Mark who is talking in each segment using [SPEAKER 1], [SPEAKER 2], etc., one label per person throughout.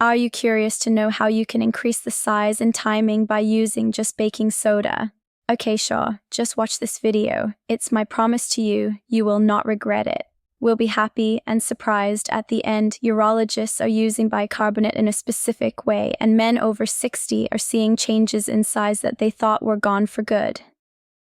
[SPEAKER 1] Are you curious to know how you can increase the size and timing by using just baking soda? Okay, sure, just watch this video. It's my promise to you, you will not regret it. We'll be happy and surprised at the end. Urologists are using bicarbonate in a specific way, and men over 60 are seeing changes in size that they thought were gone for good.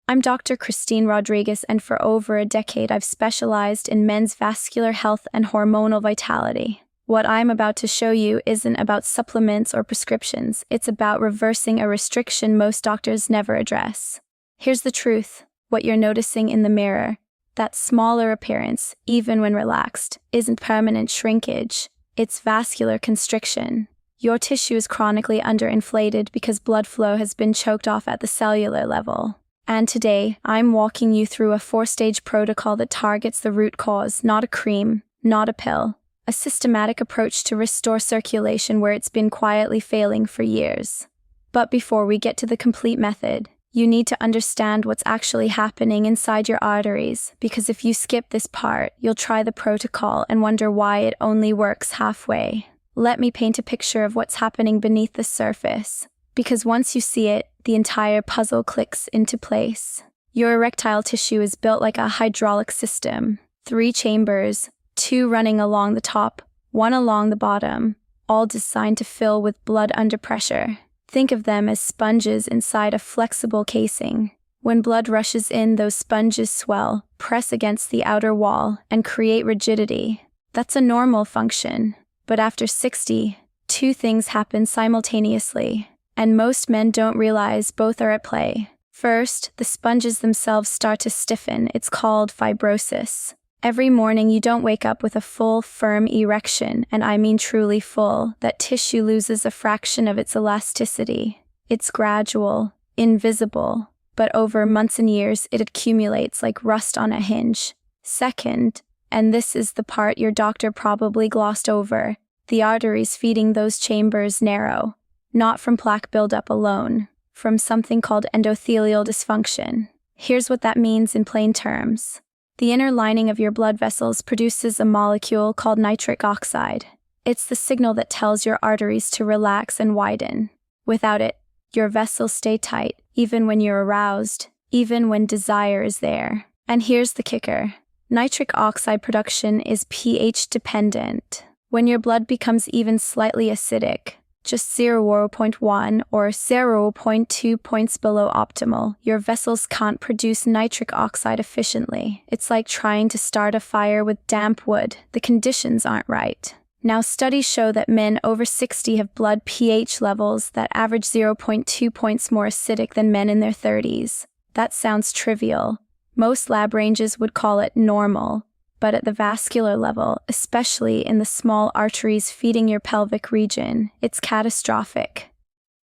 [SPEAKER 1] I'm Dr. Christine Rodriguez, and for over a decade I've specialized in men's vascular health and hormonal vitality. What I'm about to show you isn't about supplements or prescriptions, it's about reversing a restriction most doctors never address. Here's the truth: what you're noticing in the mirror, that smaller appearance, even when relaxed, isn't permanent shrinkage, it's vascular constriction. Your tissue is chronically under-inflated because blood flow has been choked off at the cellular level. And today, I'm walking you through a 4-stage protocol that targets the root cause, not a cream, not a pill. A systematic approach to restore circulation where it's been quietly failing for years. But before we get to the complete method, you need to understand what's actually happening inside your arteries, because if you skip this part, you'll try the protocol and wonder why it only works halfway. Let me paint a picture of what's happening beneath the surface, because once you see it, the entire puzzle clicks into place. Your erectile tissue is built like a hydraulic system, 3 chambers, 2 running along the top, 1 along the bottom, all designed to fill with blood under pressure. Think of them as sponges inside a flexible casing. When blood rushes in, those sponges swell, press against the outer wall, and create rigidity. That's a normal function. But after 60, 2 things happen simultaneously, and most men don't realize both are at play. First, the sponges themselves start to stiffen. It's called fibrosis. Every morning you don't wake up with a full, firm erection, and I mean truly full. That tissue loses a fraction of its elasticity. It's gradual, invisible, but over months and years it accumulates like rust on a hinge. Second, and this is the part your doctor probably glossed over, the arteries feeding those chambers narrow, not from plaque buildup alone, from something called endothelial dysfunction. Here's what that means in plain terms. The inner lining of your blood vessels produces a molecule called nitric oxide. It's the signal that tells your arteries to relax and widen. Without it, your vessels stay tight, even when you're aroused, even when desire is there. And here's the kicker. Nitric oxide production is pH dependent. When your blood becomes even slightly acidic, just 0.1 or 0.2 points below optimal, your vessels can't produce nitric oxide efficiently. It's like trying to start a fire with damp wood. The conditions aren't right. Now, studies show that men over 60 have blood pH levels that average 0.2 points more acidic than men in their 30s. That sounds trivial. Most lab ranges would call it normal. But at the vascular level, especially in the small arteries feeding your pelvic region, it's catastrophic.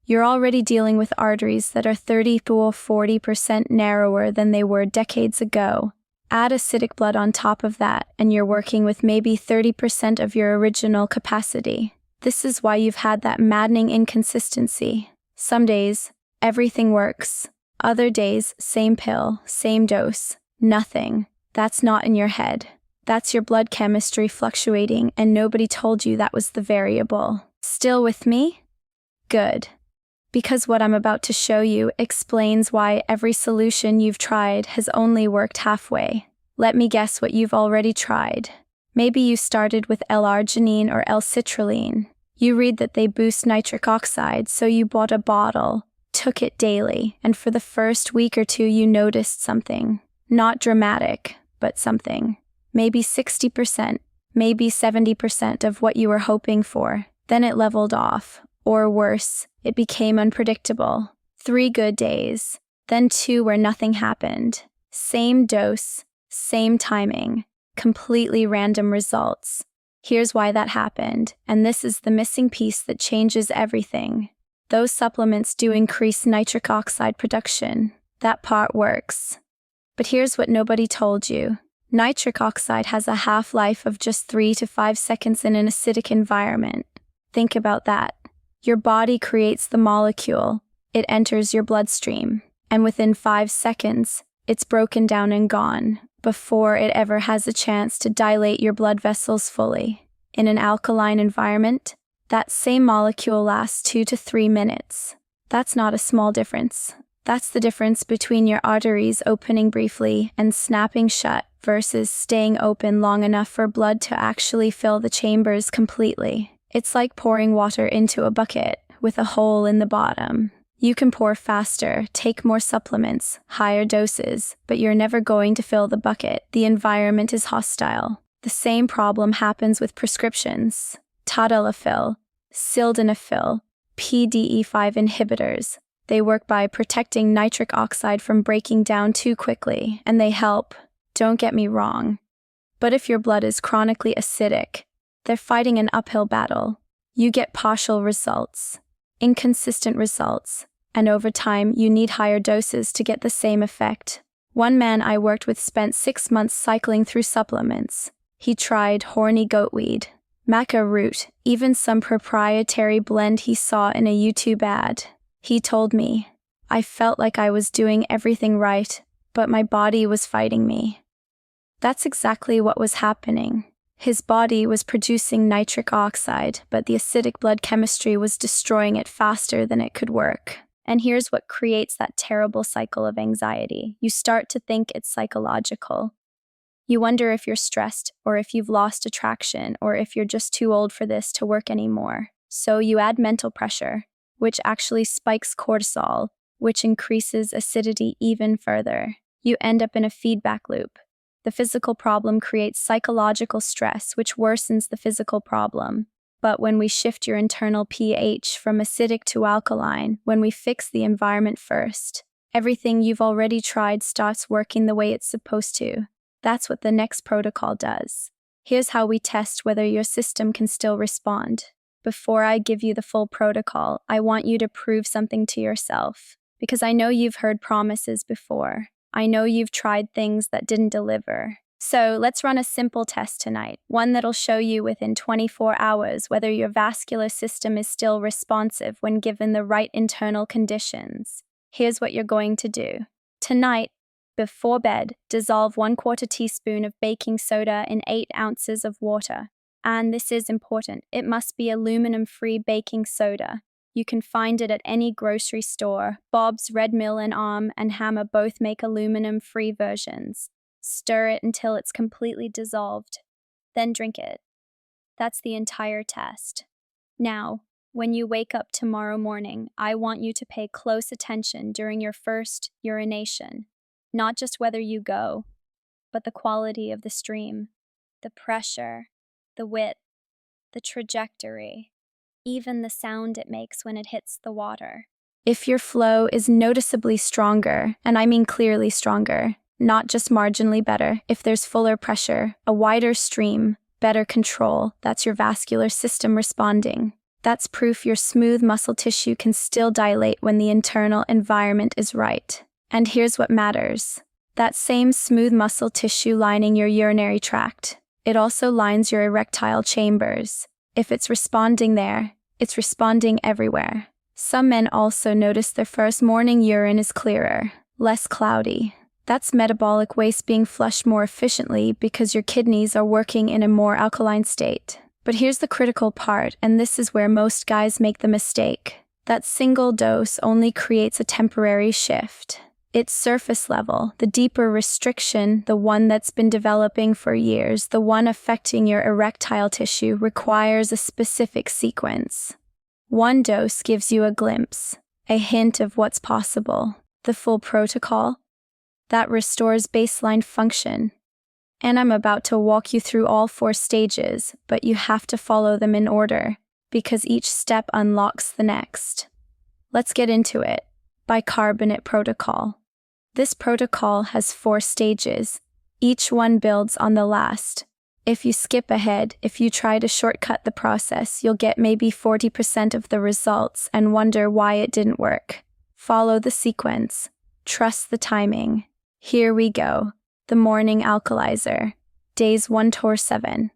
[SPEAKER 1] You're already dealing with arteries that are 30 to 40% narrower than they were decades ago. Add acidic blood on top of that, and you're working with maybe 30% of your original capacity. This is why you've had that maddening inconsistency. Some days, everything works. Other days, same pill, same dose, nothing. That's not in your head. That's your blood chemistry fluctuating, and nobody told you that was the variable. Still with me? Good. Because what I'm about to show you explains why every solution you've tried has only worked halfway. Let me guess what you've already tried. Maybe you started with L-arginine or l-citrulline. You read that they boost nitric oxide, so you bought a bottle, took it daily, and for the first week or 2 you noticed something. Not dramatic, but something. Maybe 60%, maybe 70% of what you were hoping for. Then it leveled off. Or worse, it became unpredictable. 3 good days, then 2 where nothing happened. Same dose, same timing, completely random results. Here's why that happened, and this is the missing piece that changes everything. Those supplements do increase nitric oxide production. That part works. But here's what nobody told you. Nitric oxide has a half-life of just 3 to 5 seconds in an acidic environment. Think about that. Your body creates the molecule, it enters your bloodstream, and within 5 seconds, it's broken down and gone, before it ever has a chance to dilate your blood vessels fully. In an alkaline environment, That same molecule lasts 2 to 3 minutes. That's not a small difference. That's the difference between your arteries opening briefly and snapping shut versus staying open long enough for blood to actually fill the chambers completely. It's like pouring water into a bucket with a hole in the bottom. You can pour faster, take more supplements, higher doses, but you're never going to fill the bucket. The environment is hostile. The same problem happens with prescriptions. Tadalafil, sildenafil, PDE5 inhibitors. They work by protecting nitric oxide from breaking down too quickly, and they help, don't get me wrong. But if your blood is chronically acidic, they're fighting an uphill battle. You get partial results, inconsistent results, and over time you need higher doses to get the same effect. One man I worked with spent 6 months cycling through supplements. He tried horny goatweed, maca root, even some proprietary blend he saw in a YouTube ad. He told me, I felt like I was doing everything right, but my body was fighting me. That's exactly what was happening. His body was producing nitric oxide, but the acidic blood chemistry was destroying it faster than it could work. And here's what creates that terrible cycle of anxiety. You start to think it's psychological. You wonder if you're stressed, or if you've lost attraction, or if you're just too old for this to work anymore. So you add mental pressure, which actually spikes cortisol, which increases acidity even further. You end up in a feedback loop. The physical problem creates psychological stress, which worsens the physical problem. But when we shift your internal pH from acidic to alkaline, when we fix the environment first, everything you've already tried starts working the way it's supposed to. That's what the next protocol does. Here's how we test whether your system can still respond. Before I give you the full protocol, I want you to prove something to yourself. Because I know you've heard promises before. I know you've tried things that didn't deliver. So let's run a simple test tonight, one that'll show you within 24 hours whether your vascular system is still responsive when given the right internal conditions. Here's what you're going to do. Tonight, before bed, dissolve 1/4 teaspoon of baking soda in 8 ounces of water. And this is important. It must be aluminum-free baking soda. You can find it at any grocery store. Bob's Red Mill and Arm and Hammer both make aluminum-free versions. Stir it until it's completely dissolved. Then drink it. That's the entire test. Now, when you wake up tomorrow morning, I want you to pay close attention during your first urination. Not just whether you go, but the quality of the stream, the pressure, the width, the trajectory, even the sound it makes when it hits the water. If your flow is noticeably stronger, and I mean clearly stronger, not just marginally better, if there's fuller pressure, a wider stream, better control, that's your vascular system responding. That's proof your smooth muscle tissue can still dilate when the internal environment is right. And here's what matters. That same smooth muscle tissue lining your urinary tract. It also lines your erectile chambers. If it's responding there, it's responding everywhere. Some men also notice their first morning urine is clearer, less cloudy. That's metabolic waste being flushed more efficiently because your kidneys are working in a more alkaline state. But here's the critical part, and this is where most guys make the mistake. That single dose only creates a temporary shift. It's surface level, the deeper restriction, the one that's been developing for years, the one affecting your erectile tissue, requires a specific sequence. One dose gives you a glimpse, a hint of what's possible. The full protocol, that restores baseline function. And I'm about to walk you through all 4 stages, but you have to follow them in order, because each step unlocks the next. Let's get into it. Bicarbonate protocol. This protocol has 4 stages. Each one builds on the last. If you skip ahead, if you try to shortcut the process, you'll get maybe 40% of the results and wonder why it didn't work. Follow the sequence. Trust the timing. Here we go. The morning alkalizer. Days 1 to 7.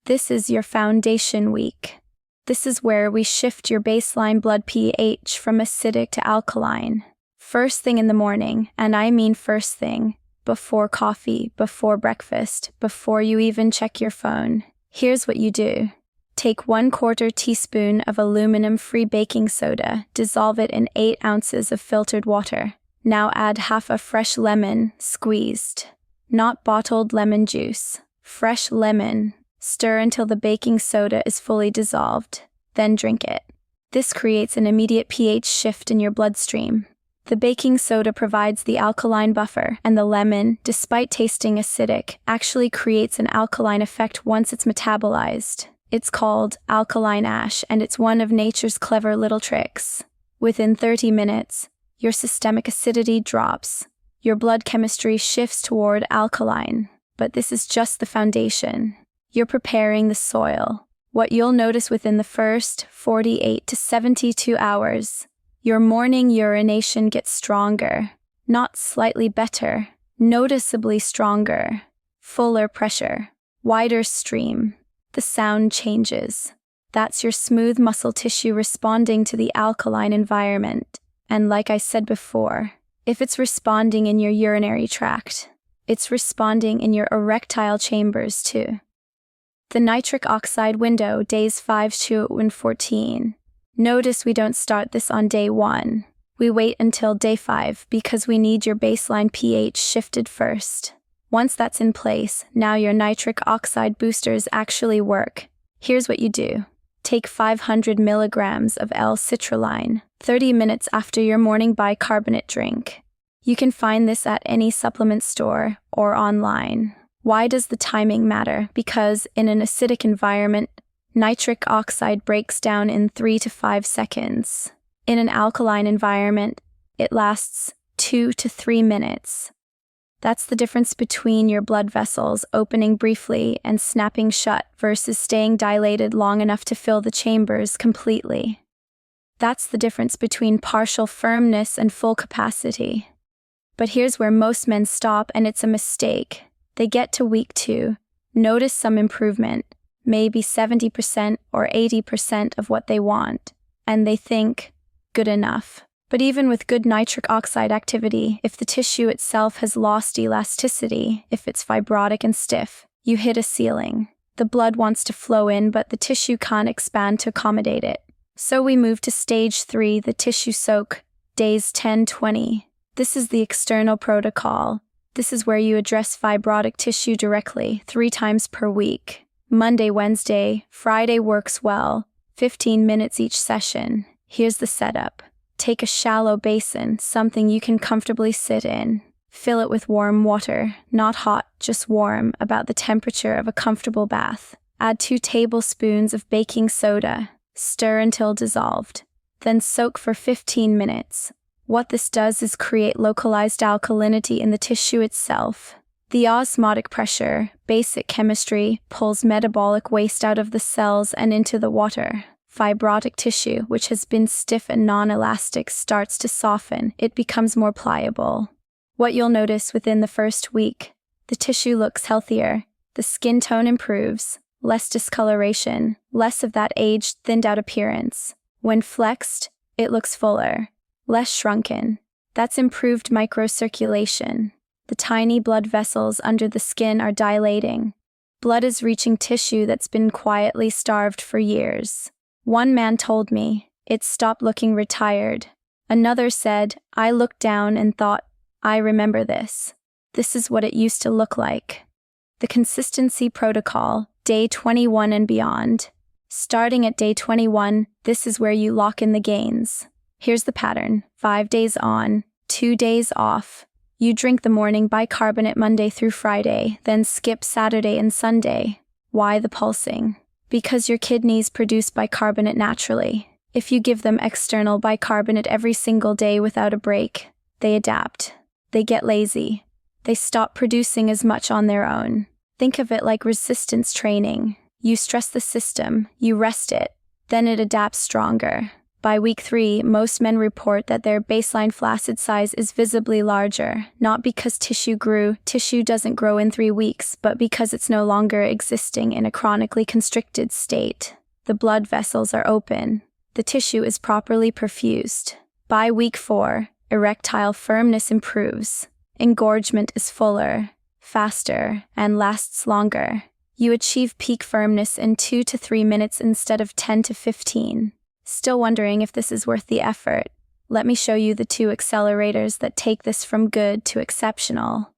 [SPEAKER 1] This is your foundation week. This is where we shift your baseline blood pH from acidic to alkaline. First thing in the morning, and I mean first thing, before coffee, before breakfast, before you even check your phone. Here's what you do. Take 1/4 teaspoon of aluminum-free baking soda, dissolve it in 8 ounces of filtered water. Now add half a fresh lemon, squeezed. Not bottled lemon juice. Fresh lemon. Stir until the baking soda is fully dissolved. Then drink it. This creates an immediate pH shift in your bloodstream. The baking soda provides the alkaline buffer, and the lemon, despite tasting acidic, actually creates an alkaline effect once it's metabolized. It's called alkaline ash, and it's one of nature's clever little tricks. Within 30 minutes, your systemic acidity drops. Your blood chemistry shifts toward alkaline. But this is just the foundation. You're preparing the soil. What you'll notice within the first 48 to 72 hours, your morning urination gets stronger, not slightly better, noticeably stronger, fuller pressure, wider stream. The sound changes. That's your smooth muscle tissue responding to the alkaline environment. And like I said before, if it's responding in your urinary tract, it's responding in your erectile chambers too. The nitric oxide window, days 5 to 14. Notice we don't start this on day 1. We wait until day 5 because we need your baseline pH shifted first. Once that's in place, now your nitric oxide boosters actually work. Here's what you do. Take 500 milligrams of l-citrulline 30 minutes after your morning bicarbonate drink. You can find this at any supplement store or online. Why does the timing matter? Because in an acidic environment, nitric oxide breaks down in 3 to 5 seconds. In an alkaline environment, it lasts 2 to 3 minutes. That's the difference between your blood vessels opening briefly and snapping shut versus staying dilated long enough to fill the chambers completely. That's the difference between partial firmness and full capacity. But here's where most men stop, and it's a mistake. They get to week 2, notice some improvement, maybe 70% or 80% of what they want, and they think, good enough. But even with good nitric oxide activity, if the tissue itself has lost elasticity, if it's fibrotic and stiff, you hit a ceiling. The blood wants to flow in, but the tissue can't expand to accommodate it. So we move to stage 3, the tissue soak, days 10-20. This is the external protocol. This is where you address fibrotic tissue directly, 3 times per week. Monday, Wednesday, Friday works well, 15 minutes each session. Here's the setup. Take a shallow basin, something you can comfortably sit in. Fill it with warm water, not hot, just warm, about the temperature of a comfortable bath. Add 2 tablespoons of baking soda. Stir until dissolved. Then soak for 15 minutes. What this does is create localized alkalinity in the tissue itself. The osmotic pressure, basic chemistry, pulls metabolic waste out of the cells and into the water. Fibrotic tissue, which has been stiff and non-elastic, starts to soften. It becomes more pliable. What you'll notice within the first week, the tissue looks healthier, the skin tone improves, less discoloration, less of that aged, thinned-out appearance. When flexed, it looks fuller, less shrunken. That's improved microcirculation. The tiny blood vessels under the skin are dilating. Blood is reaching tissue that's been quietly starved for years. One man told me, it stopped looking retired. Another said, I looked down and thought, I remember this. This is what it used to look like. The consistency protocol, day 21 and beyond. Starting at day 21, this is where you lock in the gains. Here's the pattern: 5 days on, 2 days off. You drink the morning bicarbonate Monday through Friday, then skip Saturday and Sunday. Why the pulsing? Because your kidneys produce bicarbonate naturally. If you give them external bicarbonate every single day without a break, they adapt. They get lazy. They stop producing as much on their own. Think of it like resistance training. You stress the system, you rest it, then it adapts stronger. By week 3, most men report that their baseline flaccid size is visibly larger, not because tissue grew. Tissue doesn't grow in 3 weeks, but because it's no longer existing in a chronically constricted state. The blood vessels are open. The tissue is properly perfused. By week 4, erectile firmness improves. Engorgement is fuller, faster, and lasts longer. You achieve peak firmness in 2 to 3 minutes instead of 10 to 15. Still wondering if this is worth the effort? Let me show you the 2 accelerators that take this from good to exceptional.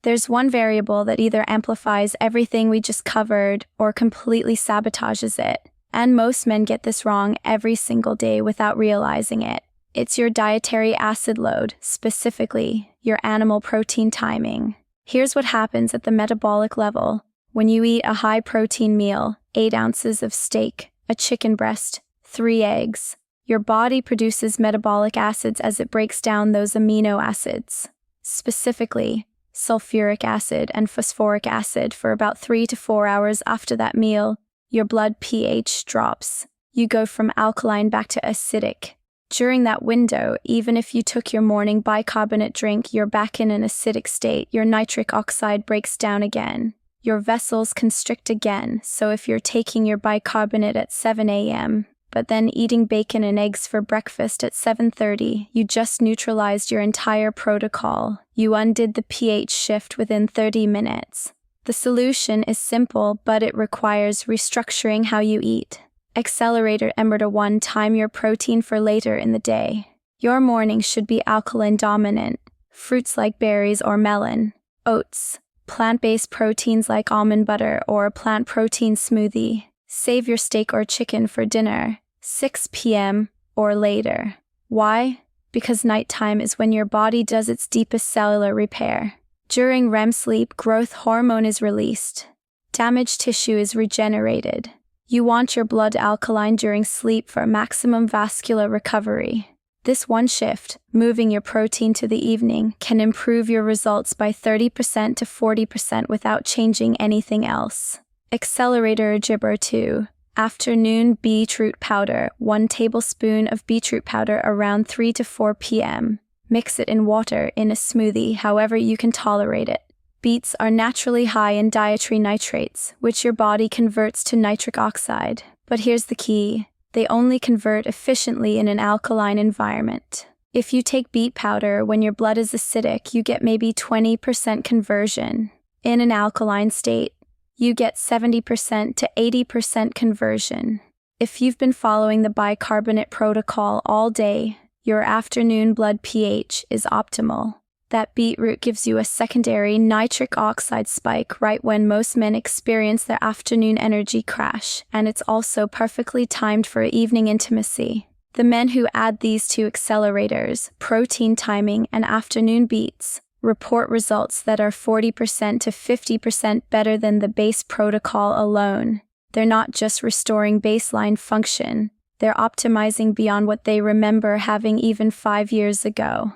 [SPEAKER 1] There's one variable that either amplifies everything we just covered or completely sabotages it, and most men get this wrong every single day without realizing it. It's your dietary acid load, specifically your animal protein timing. Here's what happens at the metabolic level. When you eat a high-protein meal, 8 ounces of steak, a chicken breast, 3 eggs, your body produces metabolic acids as it breaks down those amino acids, specifically sulfuric acid and phosphoric acid. For about 3 to 4 hours after that meal, your blood pH drops. You go from alkaline back to acidic. During that window, even if you took your morning bicarbonate drink, you're back in an acidic state. Your nitric oxide breaks down again. Your vessels constrict again. So if you're taking your bicarbonate at 7 a.m., but then eating bacon and eggs for breakfast at 7:30, you just neutralized your entire protocol. You undid the pH shift within 30 minutes. The solution is simple, but it requires restructuring how you eat. Accelerator number 1: time your protein for later in the day. Your morning should be alkaline dominant. Fruits like berries or melon, oats, plant-based proteins like almond butter or a plant protein smoothie. Save your steak or chicken for dinner, 6 p.m. or later. Why? Because nighttime is when your body does its deepest cellular repair. During REM sleep, growth hormone is released. Damaged tissue is regenerated. You want your blood alkaline during sleep for maximum vascular recovery. This one shift, moving your protein to the evening, can improve your results by 30% to 40% without changing anything else. Accelerator Gibber 2. Afternoon beetroot powder. 1 tablespoon of beetroot powder around 3 to 4 p.m. Mix it in water in a smoothie, however you can tolerate it. Beets are naturally high in dietary nitrates, which your body converts to nitric oxide. But here's the key: they only convert efficiently in an alkaline environment. If you take beet powder when your blood is acidic, you get maybe 20% conversion. In an alkaline state, you get 70% to 80% conversion. If you've been following the bicarbonate protocol all day, your afternoon blood pH is optimal. That beetroot gives you a secondary nitric oxide spike right when most men experience their afternoon energy crash, and it's also perfectly timed for evening intimacy. The men who add these 2 accelerators, protein timing and afternoon beets, report results that are 40% to 50% better than the base protocol alone. They're not just restoring baseline function, they're optimizing beyond what they remember having even 5 years ago.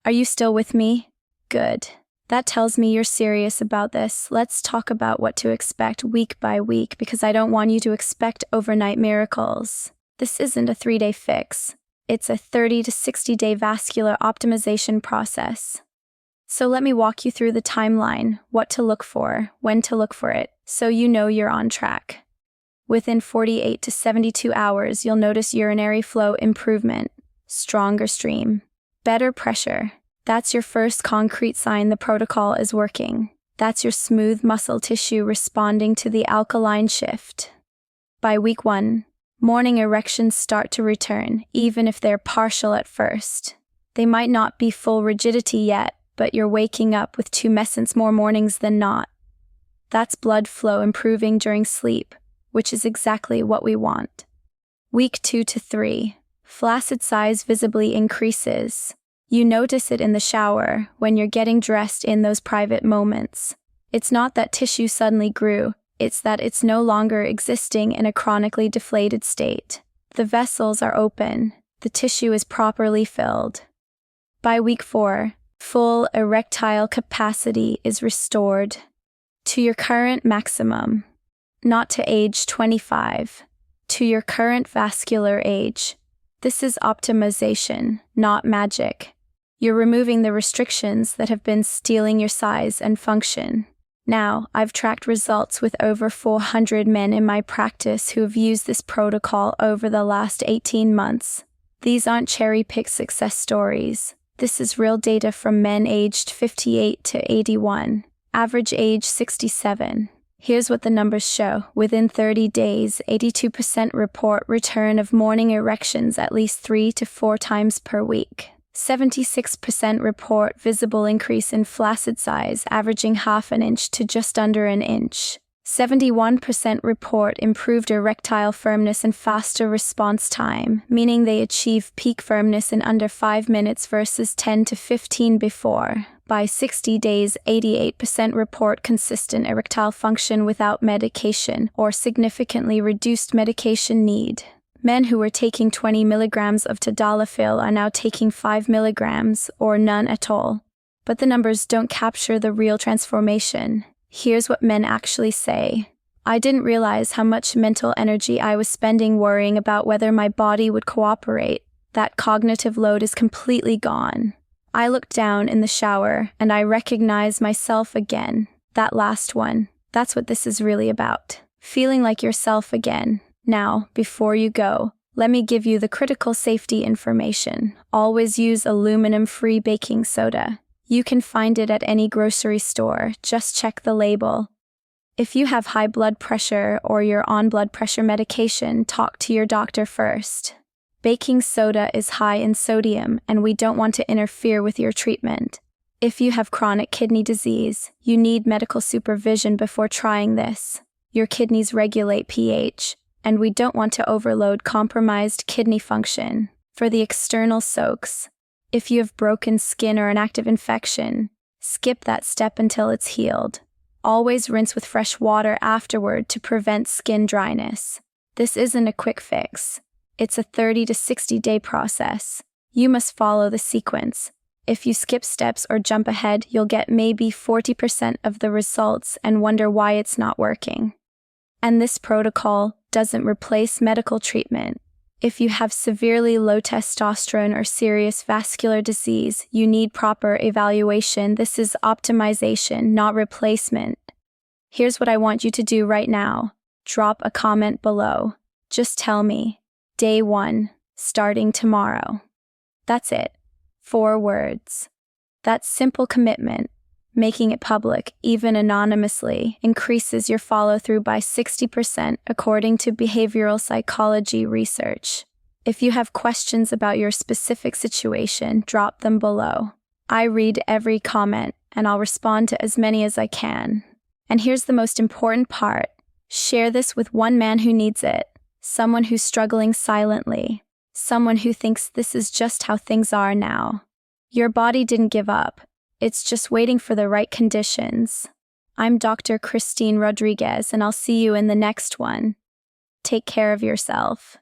[SPEAKER 1] Are you still with me? Good. That tells me you're serious about this. Let's talk about what to expect week by week, because I don't want you to expect overnight miracles. This isn't a 3-day fix. It's a 30 to 60-day vascular optimization process. So let me walk you through the timeline, what to look for, when to look for it, so you know you're on track. Within 48 to 72 hours, you'll notice urinary flow improvement, stronger stream, better pressure. That's your first concrete sign the protocol is working. That's your smooth muscle tissue responding to the alkaline shift. By week 1, morning erections start to return, even if they're partial at first. They might not be full rigidity yet, but you're waking up with tumescence more mornings than not. That's blood flow improving during sleep, which is exactly what we want. Week 2 to 3, flaccid size visibly increases. You notice it in the shower, when you're getting dressed, in those private moments. It's not that tissue suddenly grew, it's that it's no longer existing in a chronically deflated state. The vessels are open, the tissue is properly filled. By week 4, full erectile capacity is restored to your current maximum, not to age 25, to your current vascular age. This is optimization, not magic. You're removing the restrictions that have been stealing your size and function. Now, I've tracked results with over 400 men in my practice who have used this protocol over the last 18 months. These aren't cherry-picked success stories. This is real data from men aged 58 to 81, average age 67. Here's what the numbers show. Within 30 days, 82% report return of morning erections at least 3 to 4 times per week. 76% report visible increase in flaccid size, averaging half an inch to just under an inch. 71% report improved erectile firmness and faster response time, meaning they achieve peak firmness in under 5 minutes versus 10 to 15 before. By 60 days, 88% report consistent erectile function without medication or significantly reduced medication need. Men who were taking 20 milligrams of tadalafil are now taking 5 milligrams or none at all. But the numbers don't capture the real transformation. Here's what men actually say. I didn't realize how much mental energy I was spending worrying about whether my body would cooperate. That cognitive load is completely gone. I looked down in the shower and I recognized myself again. That last one. That's what this is really about. Feeling like yourself again. Now, before you go, let me give you the critical safety information. Always use aluminum-free baking soda. You can find it at any grocery store. Just check the label. If you have high blood pressure or you're on blood pressure medication, talk to your doctor first. Baking soda is high in sodium, and we don't want to interfere with your treatment. If you have chronic kidney disease, you need medical supervision before trying this. Your kidneys regulate pH, and we don't want to overload compromised kidney function. For the external soaks, if you have broken skin or an active infection, skip that step until it's healed. Always rinse with fresh water afterward to prevent skin dryness. This isn't a quick fix. It's a 30 to 60 day process. You must follow the sequence. If you skip steps or jump ahead, you'll get maybe 40% of the results and wonder why it's not working. And this protocol doesn't replace medical treatment. If you have severely low testosterone or serious vascular disease, you need proper evaluation. This is optimization, not replacement. Here's what I want you to do right now. Drop a comment below. Just tell me. Day 1, starting tomorrow. That's it. 4 words. That simple commitment, making it public, even anonymously, increases your follow-through by 60% according to behavioral psychology research. If you have questions about your specific situation, drop them below. I read every comment, and I'll respond to as many as I can. And here's the most important part. Share this with one man who needs it. Someone who's struggling silently. Someone who thinks this is just how things are now. Your body didn't give up. It's just waiting for the right conditions. I'm Dr. Christine Rodriguez, and I'll see you in the next one. Take care of yourself.